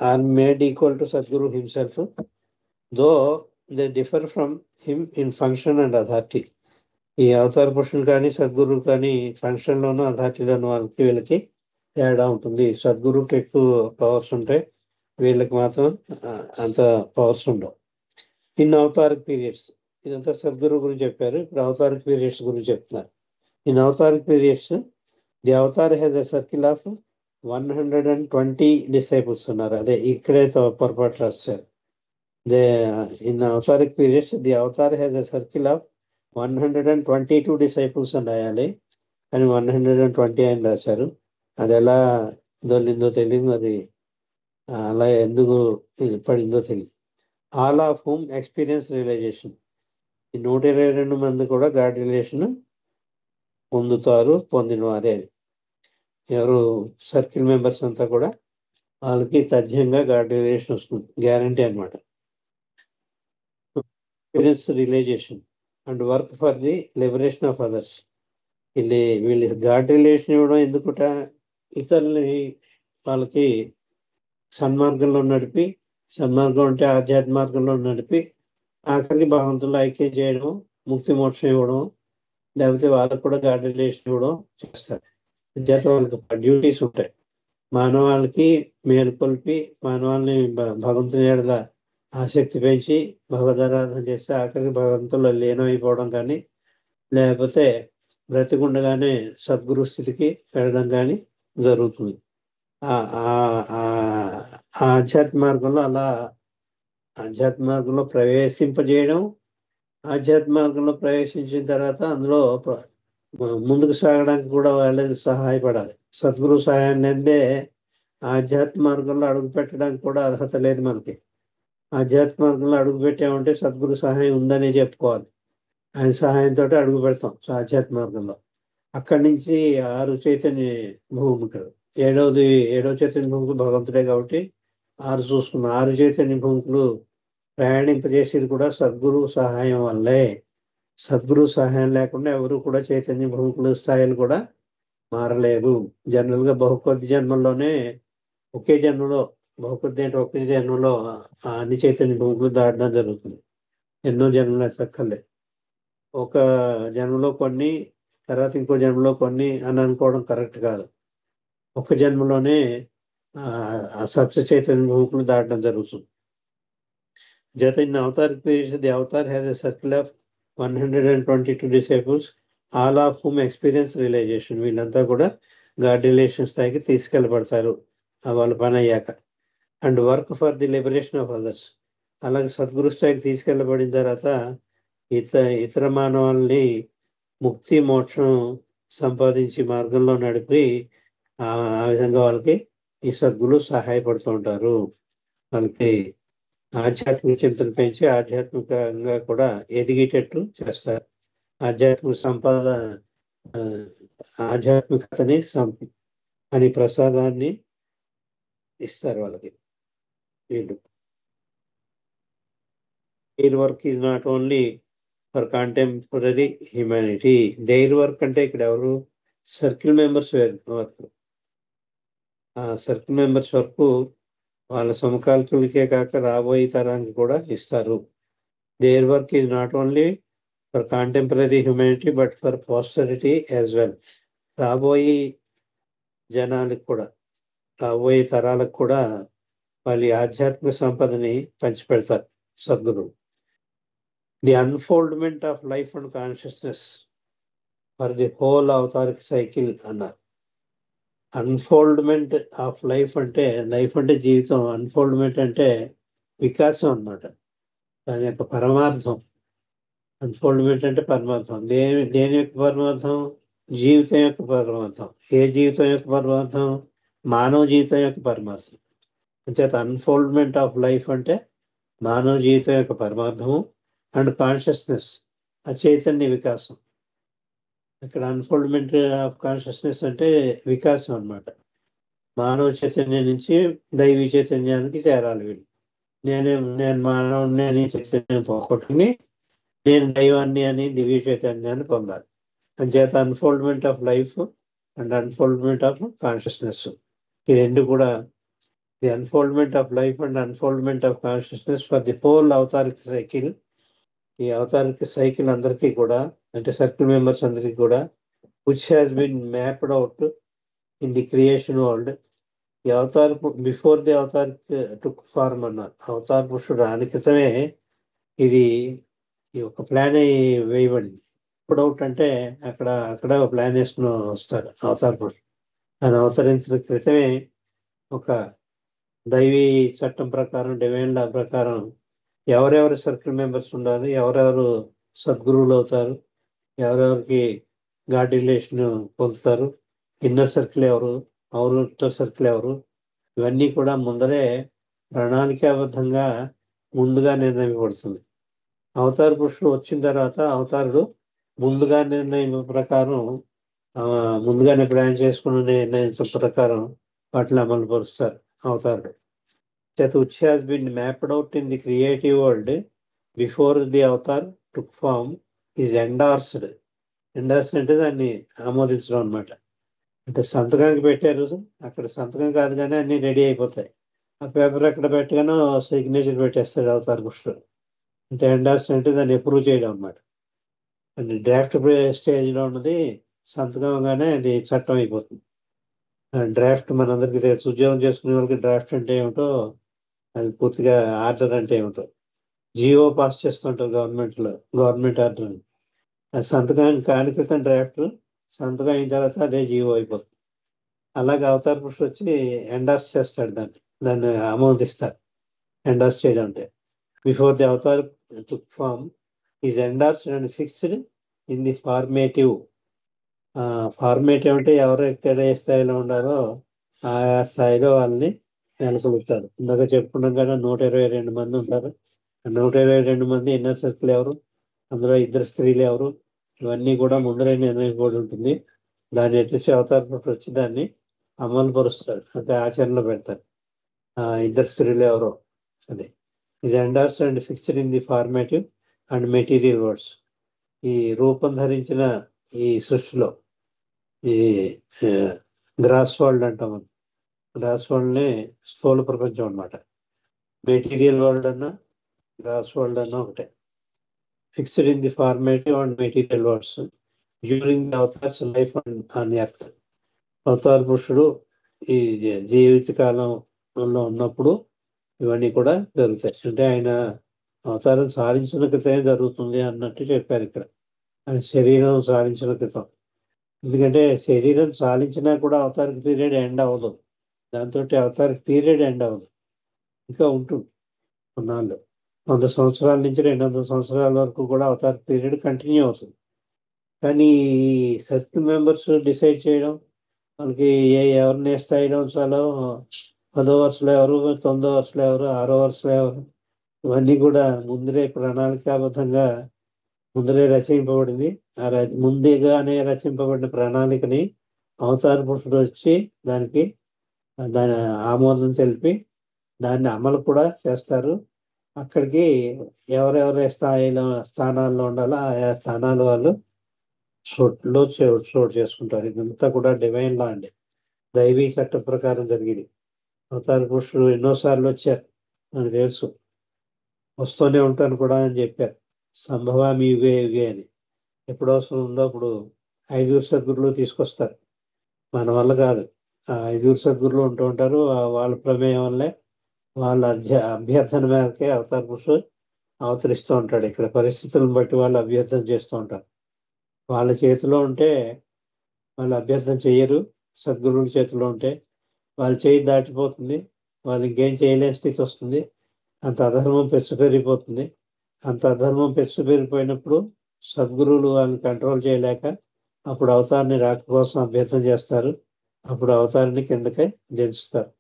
are made equal to Sadguru himself, though they differ from him in function and authority. ఈ అవతార పురుషులు కానీ సద్గురు కానీ ఫంక్షన్లోనూ అథారిటీలోనూ వీళ్ళకి తేడా ఉంటుంది. సద్గురుకి ఎక్కువ పవర్స్ ఉంటాయి, వీళ్ళకి మాత్రం అంత పవర్స్ ఉండవు. ఇన్ అవతారిక్ పీరియడ్స్, ఇదంతా సద్గురు గురించి చెప్పారు. ఇప్పుడు అవతారిక్ పీరియడ్స్ గురించి చెప్తున్నారు. In avataric periods the avatar has a circle of 120 disciples ఉన్నారు. అదే ఇక్కడే పొరపాటు రాశారు. In avataric periods the avatar has a circle of 122 disciples అని రాయాలి, అని 120 అని రాశారు. అది ఎలా దొల్లిందో తెలియదు మరి. అలా ఎందుకు ఇది పడిందో తెలియదు. All of whom experience realization. ఈ 122 మంది కూడా గాడ్ రిలేషన్ పొందిన వారే. ఎవరు సర్కిల్ మెంబర్స్ అంతా కూడా వాళ్ళకి తథ్యంగా గాడ్ రిలేషన్ వస్తుంది, గ్యారంటీ అనమాట. Experience realization and work for the liberation of others. వీళ్ళు గాడ్ రిలేషన్ ఇవ్వడం ఎందుకుట, ఇతరులని వాళ్ళకి సన్మార్గంలో నడిపి, సన్మార్గం అంటే ఆధ్యాత్మ మార్గంలో నడిపి ఆఖరికి భగవంతుల్లో ఐక్యం చేయడం, ముక్తి మోక్షం ఇవ్వడం, లేకపోతే వాళ్ళకు కూడా గాడ్ రిలేషన్ ఇవ్వడం చేస్తారు. చేత వాళ్ళకి డ్యూటీస్ ఉంటాయి. మానవాళికి మేలుకొల్పి మానవాళ్ళని భగవంతుని ఏడల ఆసక్తి పెంచి భగవదారాధన చేస్తే ఆఖరికి భగవంతుల్లో లీనమైపోవడం కానీ, లేకపోతే బ్రతికుండగానే సద్గురు స్థితికి వెళ్ళడం కానీ జరుగుతుంది. ఆధ్యాత్మ మార్గంలో ఆధ్యాత్మ మార్గంలో ప్రవేశింపజేయడం, ఆధ్యాత్మ మార్గంలో ప్రవేశించిన తర్వాత అందులో ముందుకు సాగడానికి కూడా వాళ్ళకి సహాయపడాలి. సద్గురు సహాయాన్ని అందే ఆధ్యాత్మ మార్గంలో అడుగు పెట్టడానికి కూడా అర్హత లేదు మనకి. ఆధ్యాత్మ మార్గంలో అడుగు పెట్టామంటే సద్గురు సహాయం ఉందనే చెప్పుకోవాలి. ఆయన సహాయంతో అడుగు పెడతాం ఆధ్యాత్మ మార్గంలో. అక్కడి నుంచి 6 చైతన్య భూమికలు, ఏడవ చైతన్య భూమికలు భగవంతుడే కాబట్టి 6 చూసుకున్నాం. 6 చైతన్య భూమికలు ప్రయాణింపజేసేది కూడా సద్గురు సహాయం వల్లే. సద్గురు సహాయం లేకుండా ఎవరు కూడా చైతన్య భూమికలు స్థాయిలు కూడా మారలేరు. జనరల్ గా బహుకొద్ది జన్మల్లోనే ఒకే జన్మలో అన్ని చైతన్య భూమికలు దాటడం జరుగుతుంది. ఎన్నో జన్మలు ఎత్తక్కర్లేదు. ఒక జన్మలో కొన్ని, తర్వాత ఇంకో జన్మలో కొన్ని అని అనుకోవడం కరెక్ట్ కాదు. ఒక జన్మలోనే సప్త చైతన్య భూమికలు దాటడం జరుగుతుంది. జత in avatar periods the avatar has a circle of 122 disciples, all of whom experience realization. వీళ్ళంతా కూడా గాడ్ రిలేషన్ స్థాయికి తీసుకెళ్ళబడతారు వాళ్ళ పని అయ్యాక. And work for the liberation of others. అలాగే సద్గురు స్థాయికి తీసుకెళ్ళబడిన తర్వాత ఇతర మానవాళ్ళని ముక్తి మోక్షం సంపాదించి మార్గంలో నడిపి ఆ విధంగా వాళ్ళకి ఈ సద్గురు సహాయపడుతూ ఉంటారు. వాళ్ళకి ఆధ్యాత్మిక చింతన పెంచి ఆధ్యాత్మికంగా కూడా ఎదిగేటట్టు చేస్తారు. ఆధ్యాత్మికతని అని ప్రసాదాన్ని ఇస్తారు వాళ్ళకి. వీళ్ళు their work is not only for contemporary humanity. Their work అంటే ఇక్కడ ఎవరు? Circle members work. ఆ సర్కిల్ మెంబర్స్ వరకు వాళ్ళ సమకాలికులకే కాక రాబోయే తరానికి కూడా ఇస్తారు. Their work is not only for contemporary humanity but for posterity as well. రాబోయే జనాలకు కూడా, రాబోయే తరాలకు కూడా వాళ్ళ ఆధ్యాత్మిక సంపదని పంచిపెడతారు Sadguru. The unfoldment of life and consciousness for the whole avataric cycle అన్నారు. అన్ఫోల్డ్మెంట్ ఆఫ్ లైఫ్ అంటే జీవితం, అన్ఫోల్డ్మెంట్ అంటే వికాసం అన్నమాట. దాని యొక్క పరమార్థం. అన్ఫోల్డ్మెంట్ అంటే పరమార్థం. దేని యొక్క పరమార్థం? జీవితం యొక్క పరమార్థం. ఏ జీవితం యొక్క పరమార్థం? మానవ జీవితం యొక్క పరమార్థం. అంచేత అన్ఫోల్డ్మెంట్ ఆఫ్ లైఫ్ అంటే మానవ జీవితం యొక్క పరమార్థము. అండ్ కాన్షియస్నెస్, చైతన్య వికాసం. ఇక్కడ అన్ఫోల్డ్మెంట్ ఆఫ్ కాన్షియస్నెస్ అంటే వికాసం అన్నమాట. మానవ చైతన్యం నుంచి దైవీ చైతన్యానికి చేరాలి వీళ్ళు. నేను మానవుడిని అని చైతన్యం పోగొట్టుకుని నేను దైవాన్ని అని దివ్య చైతన్యాన్ని పొందాలి. అంచేత unfoldment of life and unfoldment of consciousness, ఈ రెండు కూడా the unfoldment of life and unfoldment of consciousness for the whole avataric cycle. ఈ అవతారిక సైకిల్ అందరికీ కూడా, అంటే సర్కిల్ మెంబర్స్ అందరికీ కూడా, which has been mapped out in the creation world. ఈ avatar before the avatar took form అన్నారు. అవతార్ పురుషుడు రాని క్రితమే ఇది ఒక ప్లాన్ వేయబడింది. ఇప్పుడు అవుట్ అంటే అక్కడ ఒక ప్లాన్ వేసుకుని వస్తాడు అవతార్ పురుషుడు. ఆయన అవతరించిన క్రితమే ఒక దైవీ చట్టం ప్రకారం, డివైన్ లా ప్రకారం ఎవరెవరు సర్కిల్ మెంబర్స్ ఉండాలి, ఎవరెవరు సద్గురువులు అవుతారు, ఎవరెవరికి గాడ్ రిలేషన్ పొందుతారు, ఇన్నర్ సర్కిల్ ఎవరు, అవుటర్ సర్కిల్ ఎవరు, ఇవన్నీ కూడా ముందరే ప్రణాళికాబద్ధంగా ముందుగా నిర్ణయింపబడుతుంది. అవతార పురుషుడు వచ్చిన తర్వాత అవతారుడు ముందుగా నిర్ణయం ప్రకారం ముందుగానే ప్లాన్ చేసుకుని నిర్ణయించిన ప్రకారం వాటిని అమలు పరుస్తారు అవతారుడు. which has been mapped out in the creative world before the avatar took form is endorsed. Endorse అంటే దాన్ని ఆమోదించడం అనమాట. అంటే సంతకానికి పెట్టారు, అక్కడ సంతకం కాదు కానీ అన్ని రెడీ అయిపోతాయి. ఆ పేపర్ ఎక్కడ పెట్టగానో సిగ్నేచర్ పెట్టేస్తాడు అవతార పురుషుడు. అంటే ఎండార్స్ అంటే దాన్ని అప్రూవ్ చేయడం అనమాట. అంటే డ్రాఫ్ట్ స్టేజ్లో ఉన్నది సంతకంగానే అది చట్టం అయిపోతుంది. డ్రాఫ్ట్ మనందరికీ తెలుసు, ఉద్యోగం చేసుకునే వాళ్ళకి డ్రాఫ్ట్ అంటే ఏమిటో, అది పూర్తిగా ఆర్డర్ అంటే ఏమిటో. జియో పాస్ చేస్తుంటారు గవర్నమెంట్ ఆర్డర్. అది సంతకం కాని క్రితం డ్రాఫ్ట్, సంతకం అయిన తర్వాత అదే జియో అయిపోతుంది. అలాగే అవతార పురుషుడు వచ్చి ఎండార్స్ చేస్తాడు, దాన్ని ఆమోదిస్తారు. ఎండార్స్ చేయడం అంటే before the avatar took form is endorsed and fixed in the formative. Formative అంటే ఎవరు ఎక్కడ ఏ స్థాయిలో ఉండారో ఆ స్థాయిలో వాళ్ళని నెలకొల్పుతారు. ఇందాక చెప్పుకున్నాం కదా, 122 మంది ఉంటారు. 122 మంది ఇన్నర్ సర్కిల్ ఎవరు, అందులో 2 స్త్రీలు ఎవరు, ఇవన్నీ కూడా ముందరే నిర్ణయించబడి ఉంటుంది. దాన్ని ఎట్లొచ్చి అవతార పురుషుడు వచ్చి దాన్ని అమలు పరుస్తాడు, అంటే ఆచరణలో పెడతారు. 2 స్త్రీలు ఎవరో అదే ఇది endorse and fixed in the formative and material words. ఈ రూపం ధరించిన ఈ సృష్టిలో ఈ గ్రాస్ వరల్డ్ అంటాం. గ్రాస్ వరల్డ్నే స్థూల ప్రపంచం అనమాట. మెటీరియల్ వరల్డ్ అన్నా గ్రాస్ వరల్డ్ అన్నా ఒకటే. Fixed in the formative and material words during the avatar's life on earth. అవతార పురుషుడు ఈ జీవిత కాలంలో ఉన్నప్పుడు ఇవన్నీ కూడా జరుగుతాయి. అంటే ఆయన అవతారం సాధించిన క్రితమే జరుగుతుంది అన్నట్టు చెప్పారు ఇక్కడ. ఆయన శరీరం సాధించిన క్రితం. ఎందుకంటే శరీరం సాధించినా కూడా అవతారిక పీరియడ్ ఎండ్ అవ్వదు, దాంతో అవతారిక పీరియడ్ ఎండ్ అవ్వదు, ఇంకా ఉంటుంది కొన్నాళ్ళు. 100 సంవత్సరాల నుంచి 200 సంవత్సరాల వరకు కూడా అవతారిక పీరియడ్ కంటిన్యూ అవుతుంది. కానీ ఈ సర్కిల్ మెంబర్స్ డిసైడ్ చేయడం, మనకి ఎవరిని ఏ స్థాయిలో ఉంచాలో, 10వ వరుసలో ఎవరు, 9వ వరుసలో ఎవరు, 6వ వరుసలో ఎవరు, ఇవన్నీ కూడా ముందరే ప్రణాళికాబద్ధంగా ముందరే రచింపబడింది. ముందుగానే రచింపబడిన ప్రణాళికని అవతార పురుషుడు వచ్చి దాని ఆమోదం తెలిపి దాన్ని అమలు కూడా చేస్తారు. అక్కడికి ఎవరెవరి స్థానాల్లో ఉండాలో ఆయా స్థానాలు వాళ్ళు చోటు చేసుకుంటారు. ఇదంతా కూడా డివైన్ లా అండి, దైవీ చట్టం ప్రకారం జరిగింది. అవతార పురుషుడు ఎన్నోసార్లు వచ్చారు, నాకు తెలుసు, వస్తూనే ఉంటాను కూడా అని చెప్పారు. సంభవామి యుగే యుగే అని. ఎప్పుడు అవసరం ఉందో అప్పుడు 5 సద్గురులు తీసుకొస్తారు. మన వల్ల కాదు, 5 సద్గురులు ఉంటూ ఉంటారు. వాళ్ళ ప్రమేయం వల్లే, వాళ్ళ అభ్యర్థన మేరకే అవతార పురుషుడు అవతరిస్తూ ఉంటాడు. ఇక్కడ పరిస్థితులను బట్టి వాళ్ళు అభ్యర్థన చేస్తూ ఉంటారు. వాళ్ళ చేతిలో ఉంటే వాళ్ళు అభ్యర్థన చెయ్యరు, సద్గురువుల చేతిలో ఉంటే వాళ్ళ చేయి దాటిపోతుంది, వాళ్ళు ఇంకేం చేయలేని స్థితి వస్తుంది. అంత అధర్మం పెరిగిపోతుంది. అంత అధర్మం పెరిగిపోయినప్పుడు సద్గురువులు వాళ్ళని కంట్రోల్ చేయలేక అప్పుడు అవతారిని రాక కోసం అభ్యర్థన చేస్తారు. అప్పుడు అవతారిని కిందకే దించుతారు.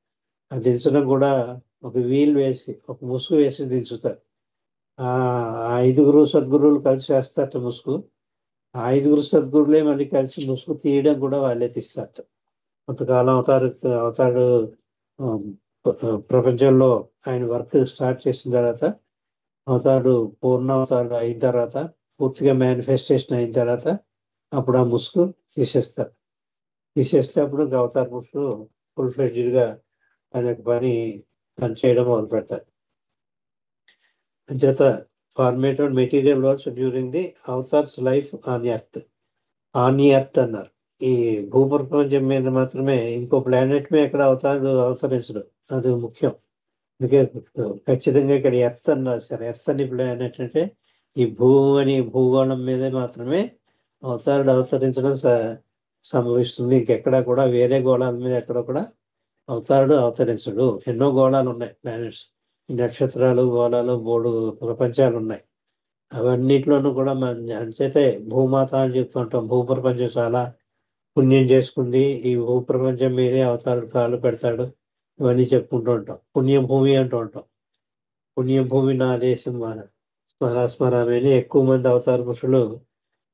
ఆ దించడం కూడా ఒక వీల్ వేసి, ఒక ముసుగు వేసి దించుతారు. ఆ 5 సద్గురువులు కలిసి వేస్తారట ముసుగు. ఆ 5 సద్గురులే మళ్ళీ కలిసి ముసుగు తీయడం కూడా వాళ్ళే తీస్తారట. కొంతకాలం అవతారు ప్రపంచంలో ఆయన వర్క్ స్టార్ట్ చేసిన తర్వాత, అవతారుడు పూర్ణావతారుడు అయిన తర్వాత, పూర్తిగా మేనిఫెస్టేషన్ అయిన తర్వాత అప్పుడు ఆ ముసుగు తీసేస్తే అప్పుడు అవతార పురుషుడు ఫుల్ ఫ్లెడ్జ్డ్గా ఆయన పని చేయడం మొదలు పెడతారు. అంచేత format and material words during the avatar's life on earth అన్నారు. ఈ భూప్రపంచం మీద మాత్రమే, ఇంకో ప్లానెట్ మీద ఎక్కడ అవతరించడు, అది ముఖ్యం. అందుకే ఖచ్చితంగా ఇక్కడ ఎర్త్ అని రాశారు. ఎర్త్ అని ప్లానెట్ అంటే ఈ భూగోళం మీదే మాత్రమే అవతారుడు అవతరించడం సంభవిస్తుంది. ఇంకెక్కడా కూడా వేరే గోళాల మీద ఎక్కడ కూడా అవతారుడు అవతరించడు. ఎన్నో గోళాలు ఉన్నాయి, ప్లానెట్స్, నక్షత్రాలు, గోళాలు, 3 ప్రపంచాలు ఉన్నాయి. అవన్నిట్లోనూ కూడా అంచేతే భూమాత అని చెప్తుంటాం. భూప్రపంచం చాలా పుణ్యం చేసుకుంది, ఈ భూప్రపంచం మీదే అవతారుడు కాళ్ళు పెడతాడు, ఇవన్నీ చెప్పుకుంటూ ఉంటాం. పుణ్యభూమి అంటూ ఉంటాం. పుణ్యభూమి నా దేశం స్మరాస్మరామని ఎక్కువ మంది అవతార పురుషులు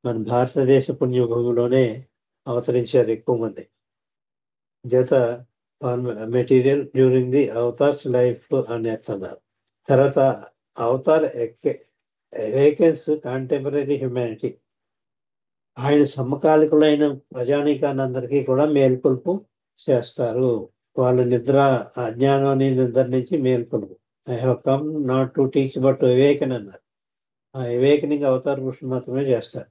మన భారతదేశ పుణ్యభూమిలోనే అవతరించారు ఎక్కువ మంది. చేత material during the avatar's life అనేస్తున్నారు. తర్వాత అవతార్ అవేకెన్స్ కాంటెంపరీ హ్యుమానిటీ. ఆయన సమకాలికులైన ప్రజానీకాన్ని అందరికీ కూడా మేల్కొల్పు చేస్తారు. వాళ్ళు అజ్ఞానాన్ని నిద్ర నుంచి మేల్కొల్పు. I have come not to teach but awaken అన్నారు. ఆ అవేకనింగ్ అవతార పురుషులు మాత్రమే చేస్తారు.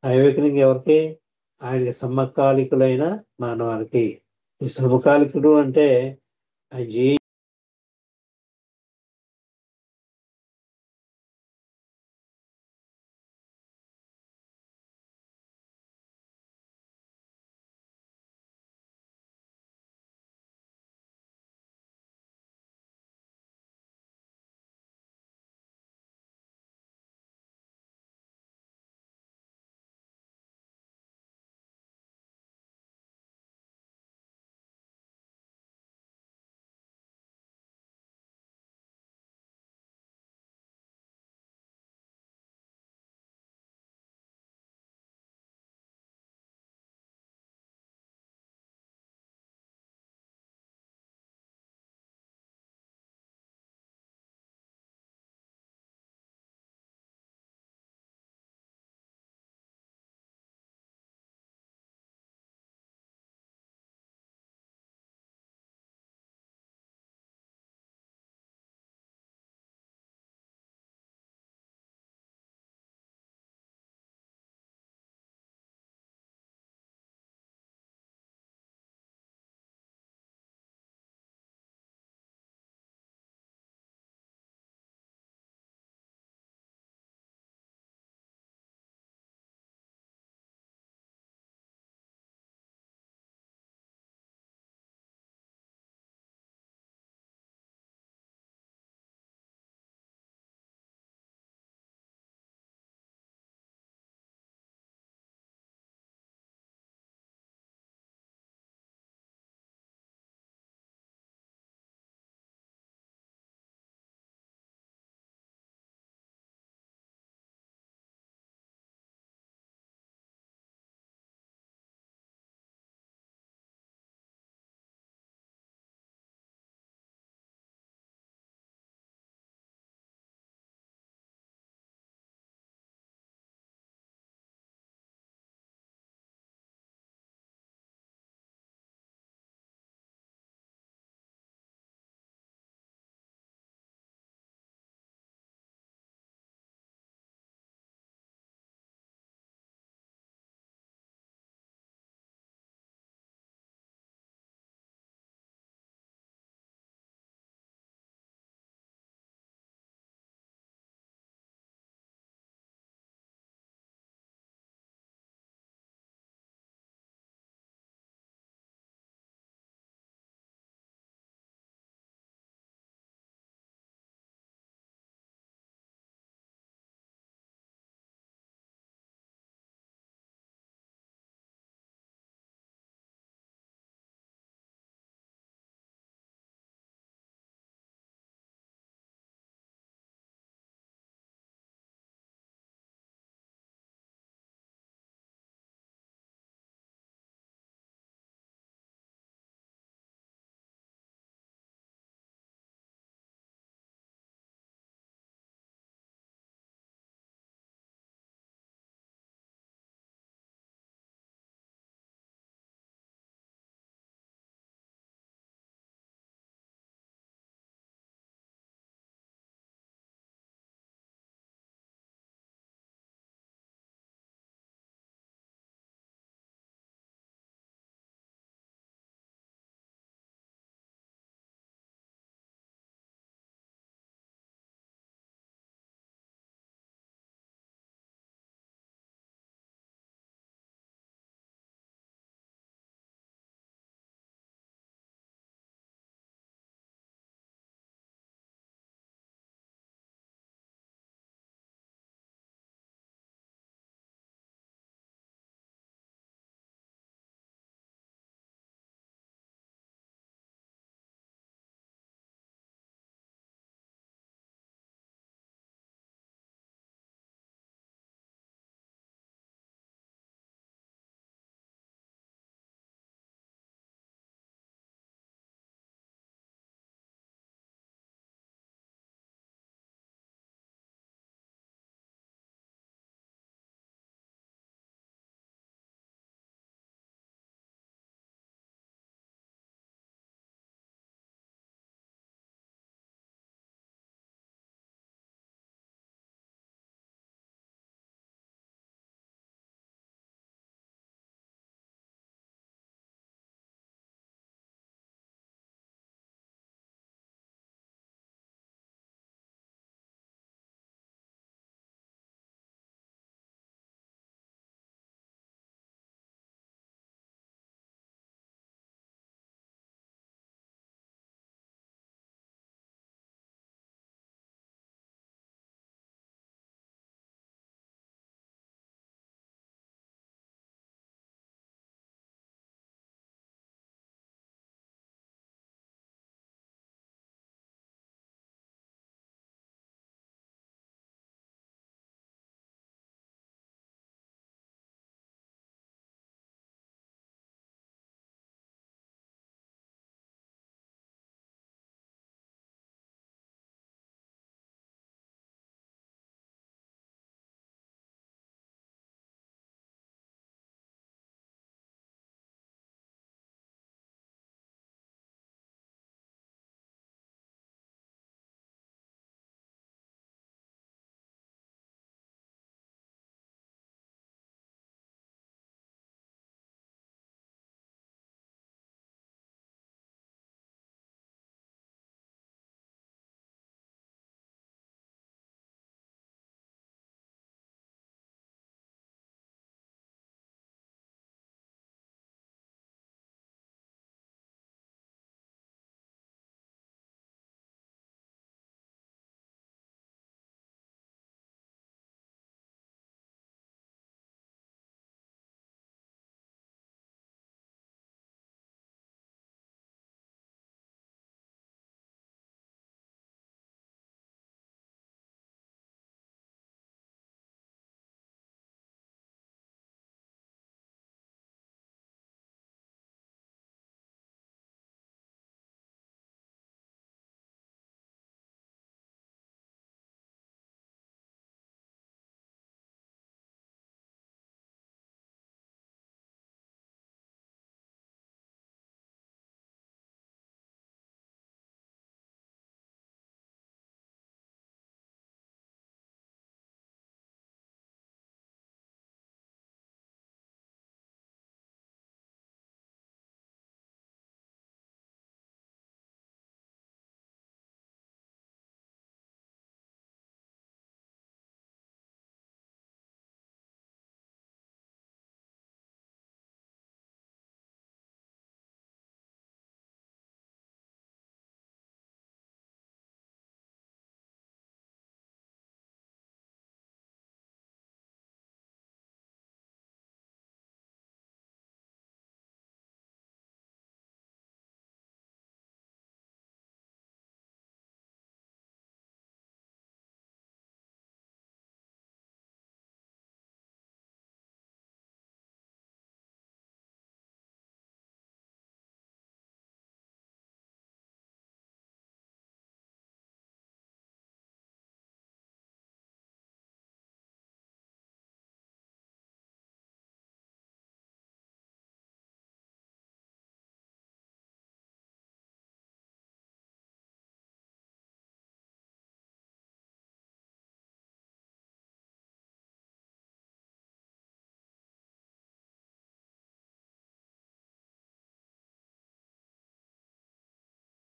ఆ అవేకనింగ్ ఎవరికి? ఆయనకి సమకాలికులైన మానవాళికి. ఈ సమకాలికుడు అంటే ఆయన